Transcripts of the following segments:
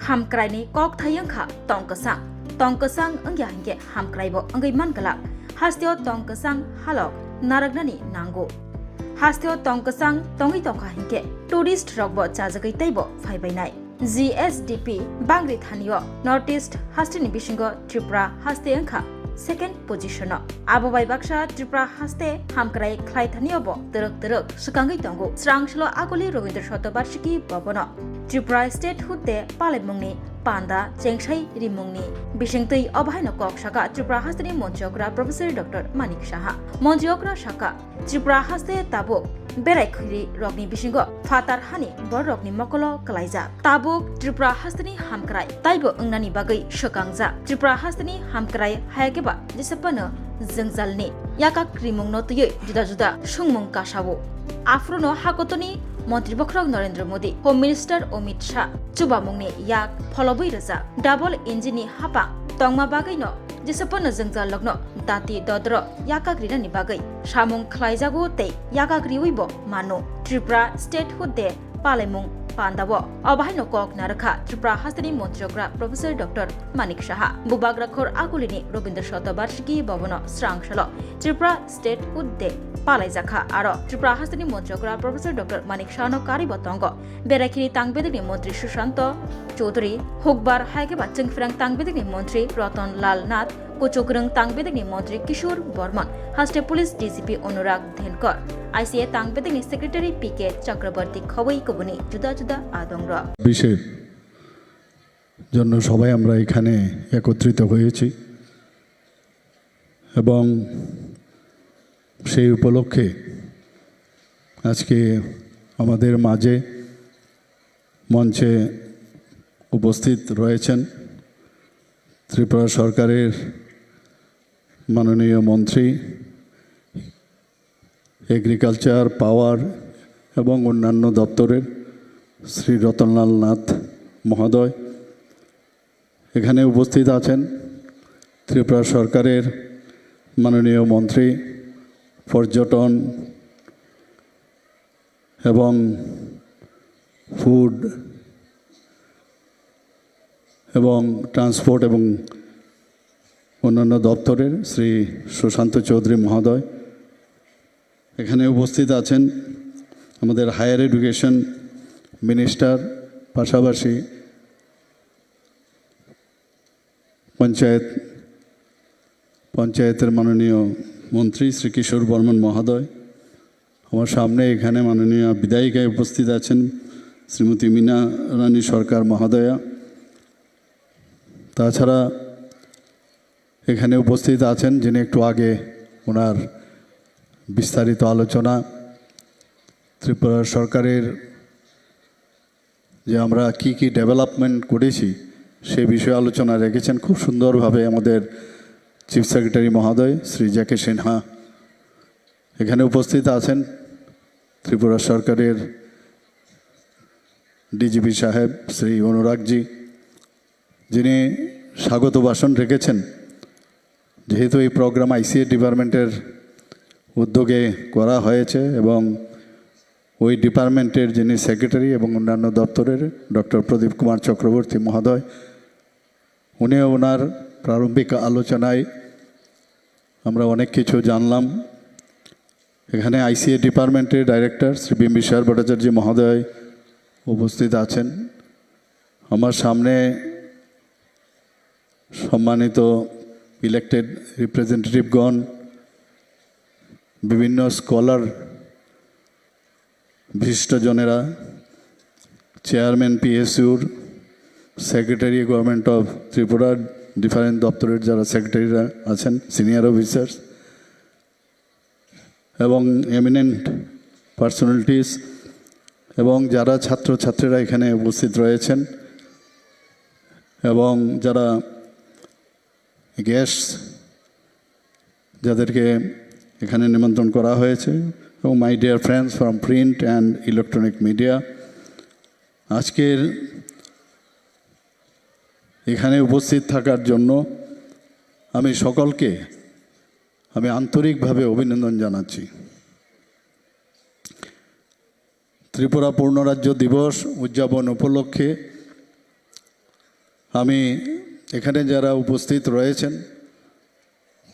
hamkraini kok thayangkha tongkasang angya hingge hamkraibo angai mangalak hasteo tongkasang halok naragnani nango hasteo tongkasang tongi tongkha hingge tourist rokbo chajagai taibo phaibainai GSDP bangri thanio northeast hastini bisingo Tripura haste angkha second position abobai baksa Tripura haste hamkrai khlai thanio bo teruk sukangai tongo srangshlo akoli Rabindra Shatobarshiki bobono Tripura state hutte palemungni panda chengshai rimungni bisingtei obhaino kok shaka Tripura hastini monjokra Professor Dr. Manik Saha monjokra shaka Tripura haste tabo berai khuri rokni bisingo fatar hani bor rokni mokolo kalaija tabuk Tripura hastini hamkrai taibo angnani bagai shokangja Tripura hastini hamkrai hayageba jisapano jengjalni yaka krimungno tuyoi juda sungmung kasabo afrono hakotoni মন্ত্রী বক্রক Narendra Modi home minister Amit Shah চুবামুংনি ইয়াক ফলবই রাজা double ইঞ্জিনি হাপা তংমা বাগৈনো যেসপন জংজা লগ্ন দাতি দদ্র ইয়াকাগ্রিনানি বাগৈ সামুং খ্লাইজাগো তে ইয়াকাগ্রিউইব মানো Tripura state হুদে পালেমুং পান্দাবো অবাহাইনো কক নারখা ত্রিপুরা হাস্তানি মন্ত্রীগ্রা প্রফেসর ডক্টর মানিক সাহা বুবাগ্রাখর আগুলিনি রবীন্দ্র শতবার্ষিকী ভবন স্রাংশল ত্রিপুরা স্টেট হুদে পালাইজাখা আর ত্রিপুরা হাস্তানি মন্ত্রীগ্রা প্রফেসর ডক্টর মানিক শাহনো কারিবতঙ্গ বেরাখিরি তাংবেদিনী মন্ত্রী সুশান্ত চৌধুরী হুকবার হাইকেবা চেংফ্রাং তাংবেদিনী মন্ত্রী রতন লাল নাথ কোচোগ্রং তাংবেদিনী মন্ত্রী কিশোর বর্মন হাস্টে পুলিশ ডিজিপি অনুরাগ ধেনকর আইসিএ তাংবেদিনী সেক্রেটারি পিকে চক্রবর্তী খবই কবনি জুদা আদংর বিশের জন্য সবাই আমরা এখানে একত্রিত হয়েছি এবং সেই উপলক্ষে আজকে আমাদের মাঝে মঞ্চে উপস্থিত রয়েছেন ত্রিপুরা সরকারের মাননীয় মন্ত্রী এগ্রিকালচার পাওয়ার এবং অন্যান্য দপ্তরের শ্রী রতনলাল নাথ মহোদয় এখানে উপস্থিত আছেন ত্রিপুরা সরকারের মাননীয় মন্ত্রী পর্যটন এবং ফুড এবং ট্রান্সপোর্ট এবং অন্যান্য দপ্তরের শ্রী সুশান্ত চৌধুরী মহোদয় এখানে উপস্থিত আছেন আমাদের হায়ার এডুকেশন মিনিস্টার পাশাপাশি পঞ্চায়েতের মাননীয় মন্ত্রী শ্রী কিশোর বর্মন মহোদয় আমার সামনে এখানে মাননীয় বিধায়িকায় উপস্থিত আছেন শ্রীমতী মীনা রানী সরকার মহোদয়া তাছাড়া এখানে উপস্থিত আছেন যিনি একটু আগে ওনার বিস্তারিত আলোচনা ত্রিপুরা সরকারের যে আমরা কি ডেভেলপমেন্ট করেছি সে বিষয়ে আলোচনা রেখেছেন খুব সুন্দরভাবে আমাদের চিফ সেক্রেটারি মহোদয় শ্রী জেকে সিনহা এখানে উপস্থিত আছেন ত্রিপুরা সরকারের ডিজিপি সাহেব শ্রী অনুরাগজি যিনি স্বাগত ভাষণ রেখেছেন যেহেতু এই প্রোগ্রাম আইসিএ ডিপার্টমেন্টের উদ্যোগে করা হয়েছে এবং ওই ডিপার্টমেন্টের যিনি সেক্রেটারি এবং অন্যান্য দপ্তরের ডক্টর প্রদীপ কুমার চক্রবর্তী মহোদয় উনিও ওনার প্রারম্ভিক আলোচনায় আমরা অনেক কিছু জানলাম এখানে আইসিএ ডিপার্টমেন্টের ডাইরেক্টর শ্রী বিম্বিসার ভট্টাচার্য মহোদয় উপস্থিত আছেন আমার সামনে সম্মানিত ইলেক্টেড রিপ্রেজেন্টেটিভগণ বিভিন্ন স্কলার বিশিষ্টজনেরা চেয়ারম্যান পিএসইউর secretary government of Tripura different দপ্তরের যারা সেক্রেটারিরা আছেন সিনিয়র অফিসার্স এবং এমিনেন্ট পার্সোনালিটিস এবং যারা ছাত্রছাত্রীরা এখানে উপস্থিত রয়েছেন এবং যারা গেস্ট যাদেরকে এখানে নিমন্ত্রণ করা হয়েছে এবং my dear friends from print and electronic media আজকের এখানে উপস্থিত থাকার জন্য আমি সকলকে আন্তরিকভাবে অভিনন্দন জানাচ্ছি ত্রিপুরা পূর্ণরাজ্য দিবস উদযাপন উপলক্ষে আমি এখানে যারা উপস্থিত রয়েছেন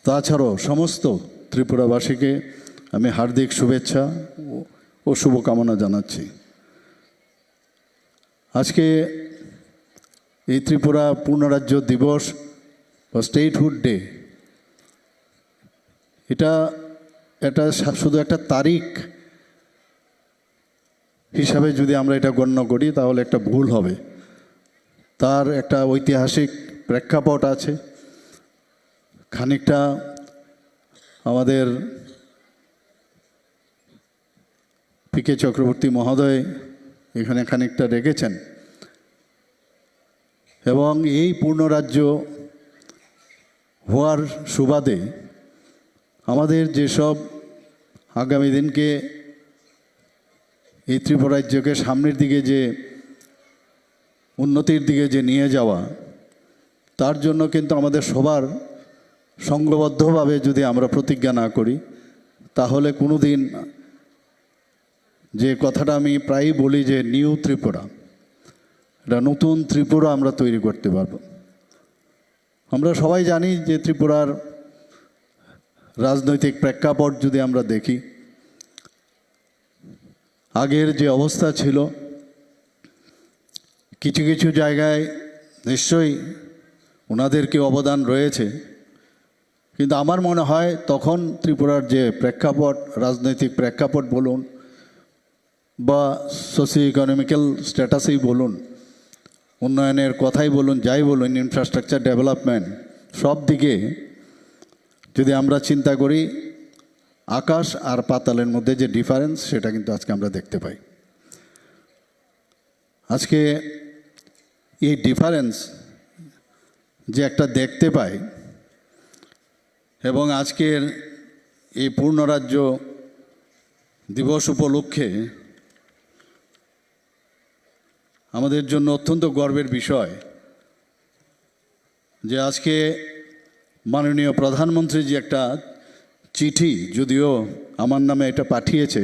তাছাড়াও সমস্ত ত্রিপুরাবাসীকে আমি হার্দিক শুভেচ্ছা ও শুভকামনা জানাচ্ছি। আজকে এই ত্রিপুরা পূর্ণরাজ্য দিবস বা স্টেটহুড ডে, এটা শুধু একটা তারিখ হিসাবে যদি আমরা এটা গণ্য করি তাহলে একটা ভুল হবে। তার একটা ঐতিহাসিক প্রেক্ষাপট আছে। খানিকটা আমাদের পি.কে. চক্রবর্তী মহোদয় এখানে খানিকটা রেখেছেন, এবং এই পূর্ণরাজ্য হওয়ার সুবাদে আমাদের যেসব আগামী দিনকে এই ত্রিপুরাজ্যকে সামনের দিকে যে উন্নতির দিকে যে নিয়ে যাওয়া, তার জন্য কিন্তু আমাদের সবার সংঘবদ্ধভাবে যদি আমরা প্রতিজ্ঞা না করি তাহলে কোনো দিন, যে কথাটা আমি প্রায়ই বলি যে নিউ ত্রিপুরা, এটা নতুন ত্রিপুরা আমরা তৈরি করতে পারব। আমরা সবাই জানি যে ত্রিপুরার রাজনৈতিক প্রেক্ষাপট যদি আমরা দেখি, আগের যে অবস্থা ছিল, কিছু কিছু জায়গায় নিশ্চয়ই ওনাদেরকে অবদান রয়েছে, কিন্তু আমার মনে হয় তখন ত্রিপুরার যে প্রেক্ষাপট, রাজনৈতিক প্রেক্ষাপট বলুন বা সোশিও ইকোনমিক্যাল স্ট্যাটাসই বলুন, উন্নয়নের কথাই বলুন, যাই বলুন, ইনফ্রাস্ট্রাকচার ডেভেলপমেন্ট, সব দিকে যদি আমরা চিন্তা করি, আকাশ আর পাতালের মধ্যে যে ডিফারেন্স, সেটা কিন্তু আজকে আমরা দেখতে পাই। আজকে এই ডিফারেন্স যে একটা দেখতে পাই, এবং আজকের এই পূর্ণরাজ্য দিবস উপলক্ষে আমাদের জন্য অত্যন্ত গর্বের বিষয় যে আজকে মাননীয় প্রধানমন্ত্রী যে একটা চিঠি, যদিও আমার নামে এটা পাঠিয়েছে,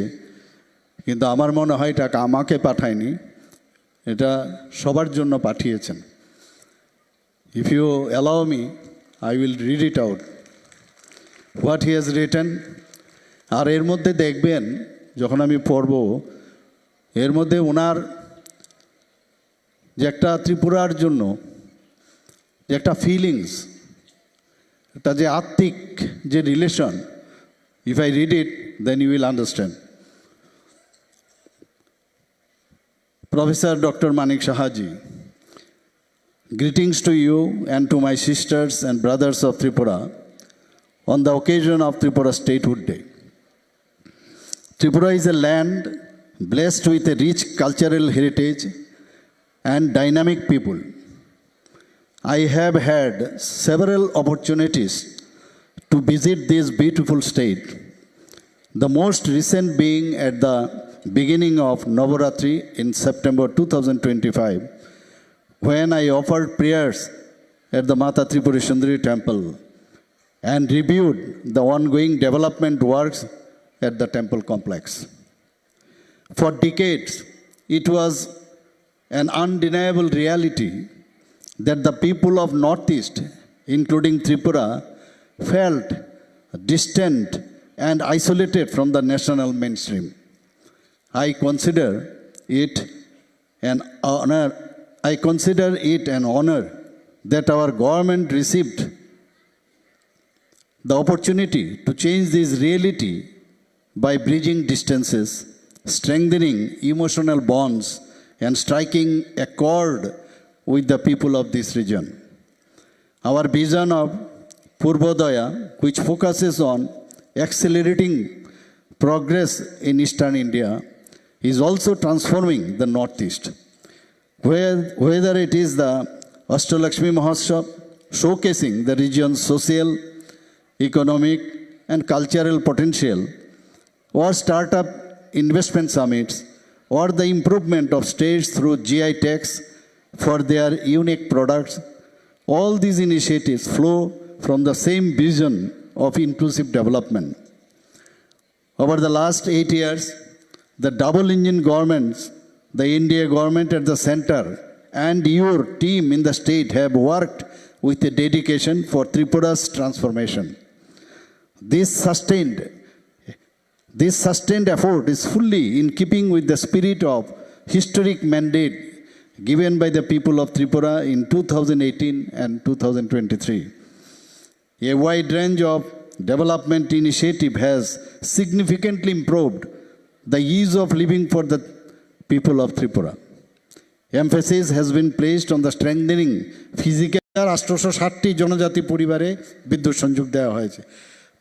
কিন্তু আমার মনে হয় এটা আমাকে পাঠায়নি, এটা সবার জন্য পাঠিয়েছেন। If you allow me, I will read it out what he has written. আর এর মধ্যে দেখবেন, যখন আমি পড়ব, এর মধ্যে ওনার যে একটা ত্রিপুরার জন্য যে একটা ফিলিংস, এটা যে আত্মিক যে relation, if I read it then you will understand. Professor Dr. Manik Sahaji, greetings to you and to my sisters and brothers of Tripura on the occasion of Tripura Statehood Day. Tripura is a land blessed with a rich cultural heritage and dynamic people. I have had several opportunities to visit this beautiful state, the most recent being at the beginning of Navaratri in September 2025, when I offered prayers at the Mata Tripura Sundari temple and reviewed the ongoing development works at the temple complex. For decades, it was an undeniable reality that the people of Northeast, including Tripura, felt distant and isolated from the national mainstream. I consider it an honor that our government received the opportunity to change this reality by bridging distances, strengthening emotional bonds, and striking a chord with the people of this region. Our vision of Purvodaya, which focuses on accelerating progress in Eastern India, is also transforming the Northeast. Whether it is the Ashtalakshmi Mahotsav, showcasing the region's social, economic, and cultural potential, or startup investment summits, or the improvement of states through GI tax for their unique products, all these initiatives flow from the same vision of inclusive development. Over the last 8 years, the double engine governments, the India government at the center and your team in the state have worked with a dedication for Tripura's transformation. This sustained effort is fully in keeping with the spirit of historic mandate given by the people of Tripura in 2018 and 2023. A wide range of development initiative has significantly improved the ease of living for the people of Tripura. Emphasis has been placed on the strengthening physical 860টি জনজাতি পরিবারে বিদ্যুৎ সংযোগ দেওয়া হয়েছে।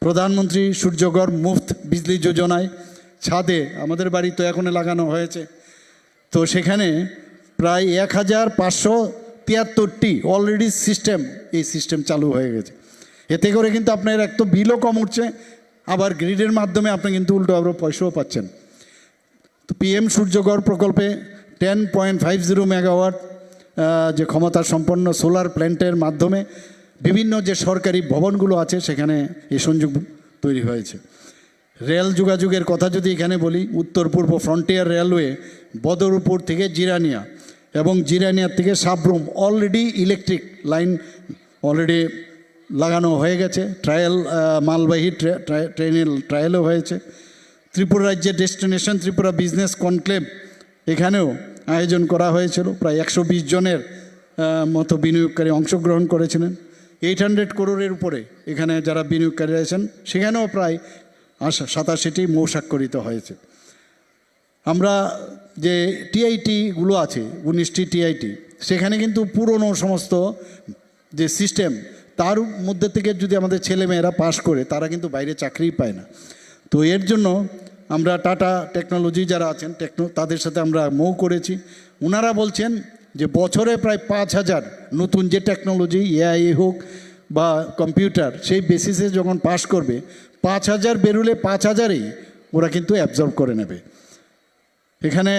প্রধানমন্ত্রী সূর্যঘর মুফত বিজলি যোজনায় ছাদে আমাদের বাড়ি তো এখন লাগানো হয়েছে, তো সেখানে প্রায় 1573টি অলরেডি এই সিস্টেম চালু হয়ে গেছে। এতে করে কিন্তু আপনার এক তো বিলও কম উঠছে, আবার গ্রিডের মাধ্যমে আপনি কিন্তু উল্টো আবার পয়সাও পাচ্ছেন। তো পিএম সূর্যঘর প্রকল্পে 10.50 মেগাওয়াট যে ক্ষমতা সম্পন্ন সোলার প্ল্যান্টের মাধ্যমে বিভিন্ন যে সরকারি ভবনগুলো আছে সেখানে এই সংযোগ তৈরি হয়েছে। রেল যোগাযোগের কথা যদি এখানে বলি, উত্তর পূর্ব ফ্রন্টিয়ার রেলওয়ে বদরপুর থেকে জিরানিয়া এবং জিরানিয়ার থেকে Sabroom already electric line already লাগানো হয়ে গেছে। মালবাহী ট্রেনের ট্রায়ালও হয়েছে। ত্রিপুরা রাজ্যের ডেস্টিনেশন ত্রিপুরা বিজনেস কনক্লেভ এখানেও আয়োজন করা হয়েছিল। প্রায় 120 জনের মতো বিনিয়োগকারী অংশগ্রহণ করেছিলেন। 800 করোড়ের উপরে এখানে যারা বিনিয়োগকারী আছেন সেখানেও প্রায় 87টি মৌস্বাক্ষরিত হয়েছে। আমরা যে টিআইটিগুলো আছে 19টি টিআইটি, সেখানে কিন্তু পুরনো সমস্ত যে সিস্টেম তার মধ্যে থেকে যদি আমাদের ছেলেমেয়েরা পাশ করে তারা কিন্তু বাইরে চাকরিই পায় না। তো এর জন্য আমরা টাটা টেকনোলজি যারা আছেন তাদের সাথে আমরা মৌ করেছি। ওনারা বলছেন যে বছরে প্রায় 5000 নতুন যে টেকনোলজি এআই হোক বা কম্পিউটার সেই বেসিসে যখন পাশ করবে 5000 বেরোলে 5000ই ওরা কিন্তু অ্যাবজর্ব করে নেবে। এখানে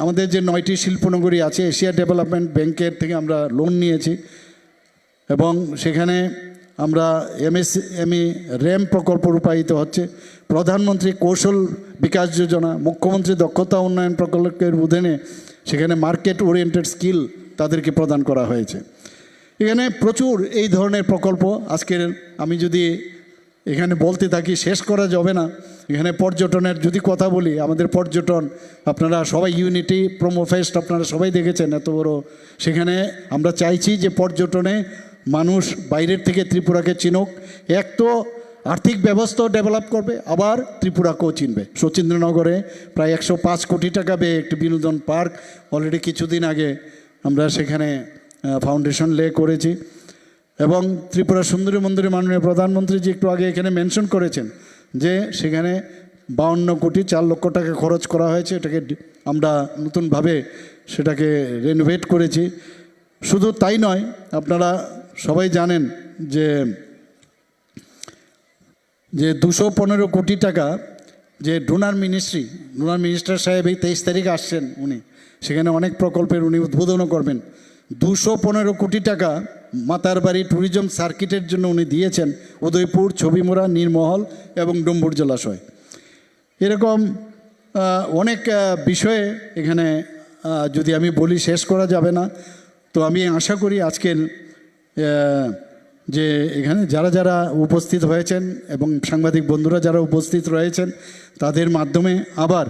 আমাদের যে 9টি শিল্পনগরী আছে এশিয়া ডেভেলপমেন্ট ব্যাংকের থেকে আমরা লোন নিয়েছি এবং সেখানে আমরা এমএসএমই র্যাম প্রকল্প রূপায়িত হচ্ছে। প্রধানমন্ত্রী কৌশল বিকাশ যোজনা, মুখ্যমন্ত্রী দক্ষতা উন্নয়ন প্রকল্পের অধীনে সেখানে মার্কেট ওরিয়েন্টেড স্কিল তাদেরকে প্রদান করা হয়েছে। এখানে প্রচুর এই ধরনের প্রকল্প আজকের আমি যদি এখানে বলতে থাকি শেষ করা যাবে না। এখানে পর্যটনের যদি কথা বলি, আমাদের পর্যটন আপনারা সবাই ইউনিটি প্রোমো ফেস্ট আপনারা সবাই দেখেছেন এত বড়, সেখানে আমরা চাইছি যে পর্যটনে মানুষ বাইরের থেকে ত্রিপুরাকে চিনুক। এক তো আর্থিক ব্যবস্থাও ডেভেলপ করবে, আবার ত্রিপুরাকেও চিনবে। শচীন্দ্রনগরে প্রায় 105 কোটি টাকা ব্যয়ে একটি বিনোদন পার্ক অলরেডি কিছুদিন আগে আমরা সেখানে ফাউন্ডেশন লে করেছি। এবং ত্রিপুরা সুন্দরী মন্দিরে মাননীয় প্রধানমন্ত্রী যে একটু আগে এখানে মেনশন করেছেন যে সেখানে 52 কোটি 4 লক্ষ টাকা খরচ করা হয়েছে। এটাকে আমরা নতুনভাবে সেটাকে রেনোভেট করেছি। শুধু তাই নয়, আপনারা সবাই জানেন যে 215 কোটি টাকা যে ডোনার মিনিস্টার সাহেব এই 23 তারিখে আসছেন, উনি সেখানে অনেক প্রকল্পের উনি উদ্বোধনও করবেন। 215 কোটি টাকা মাতারবাড়ি ট্যুরিজম সার্কিটের জন্য উনি দিয়েছেন, উদয়পুর, ছবিমুড়া, নীরমহল এবং ডম্বুর জলাশয়। এরকম অনেক বিষয়ে এখানে যদি আমি বলি শেষ করা যাবে না। তো আমি আশা করি আজকের যে এখানে যারা যারা উপস্থিত হয়েছেন এবং সাংবাদিক বন্ধুরা যারা উপস্থিত রয়েছেন তাদের মাধ্যমে আবার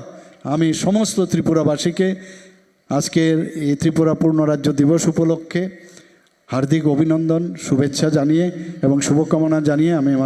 আমি সমস্ত ত্রিপুরাবাসীকে আজকের এই ত্রিপুরা পূর্ণ রাজ্য দিবস উপলক্ষে হার্দিক অভিনন্দন, শুভেচ্ছা জানিয়ে এবং শুভকামনা জানিয়ে আমি